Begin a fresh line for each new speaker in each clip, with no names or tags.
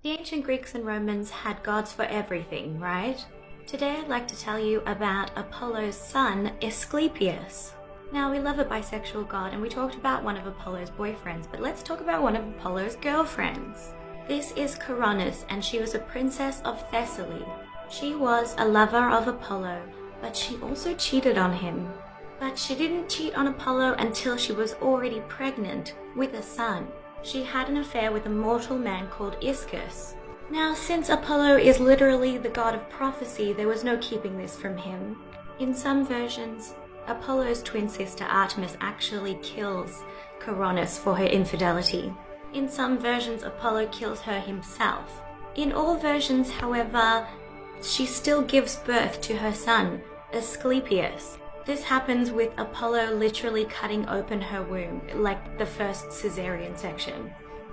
The ancient Greeks and Romans had gods for everything, right? Today I'd like to tell you about Apollo's son, Asclepius. Now, we love a bisexual god and we talked about one of Apollo's boyfriends, but let's talk about one of Apollo's girlfriends. This is Coronis, and she was a princess of Thessaly. She was a lover of Apollo, but she also cheated on him. But she didn't cheat on Apollo until she was already pregnant with a son. She had an affair with a mortal man called Ischus. Now, since Apollo is literally the god of prophecy, there was no keeping this from him. In some versions, Apollo's twin sister Artemis actually kills Coronis for her infidelity. In some versions, Apollo kills her himself. In all versions, however, she still gives birth to her son, Asclepius. This happens with Apollo literally cutting open her womb, like the first cesarean section.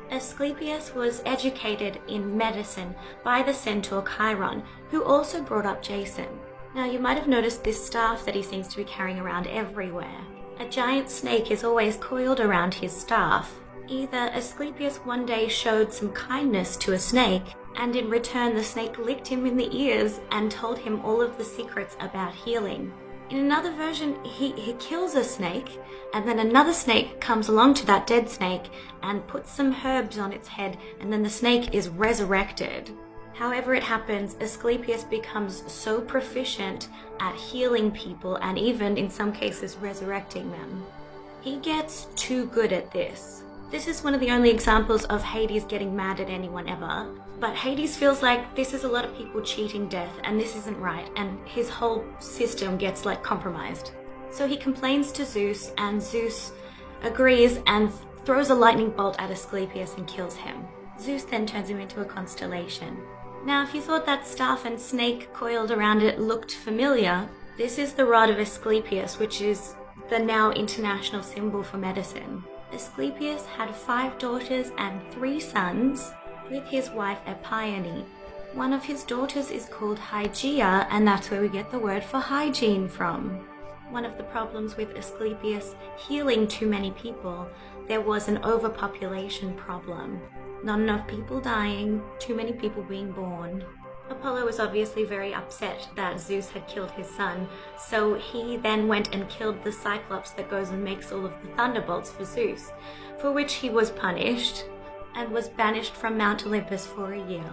Asclepius was educated in medicine by the centaur Chiron, who also brought up Jason. Now, you might have noticed this staff that he seems to be carrying around everywhere. A giant snake is always coiled around his staff. Either Asclepius one day showed some kindness to a snake, and in return the snake licked him in the ears and told him all of the secrets about healing. In another version, he kills a snake, and then another snake comes along to that dead snake and puts some herbs on its head, and then the snake is resurrected. However it happens, Asclepius becomes so proficient at healing people and even, in some cases, resurrecting them. He gets too good at this. This is one of the only examples of Hades getting mad at anyone ever. But Hades feels like this is a lot of people cheating death and this isn't right, and his whole system gets compromised. So he complains to Zeus, and Zeus agrees and throws a lightning bolt at Asclepius and kills him. Zeus then turns him into a constellation. Now, if you thought that staff and snake coiled around it looked familiar, this is the rod of Asclepius, which is the now international symbol for medicine. Asclepius had 5 daughters and 3 sons with his wife Epione. One of his daughters is called Hygeia, and that's where we get the word for hygiene from. One of the problems with Asclepius healing too many people, there was an overpopulation problem. Not enough people dying, too many people being born. Apollo was obviously very upset that Zeus had killed his son, so he then went and killed the Cyclops that goes and makes all of the thunderbolts for Zeus, for which he was punished and was banished from Mount Olympus for a year.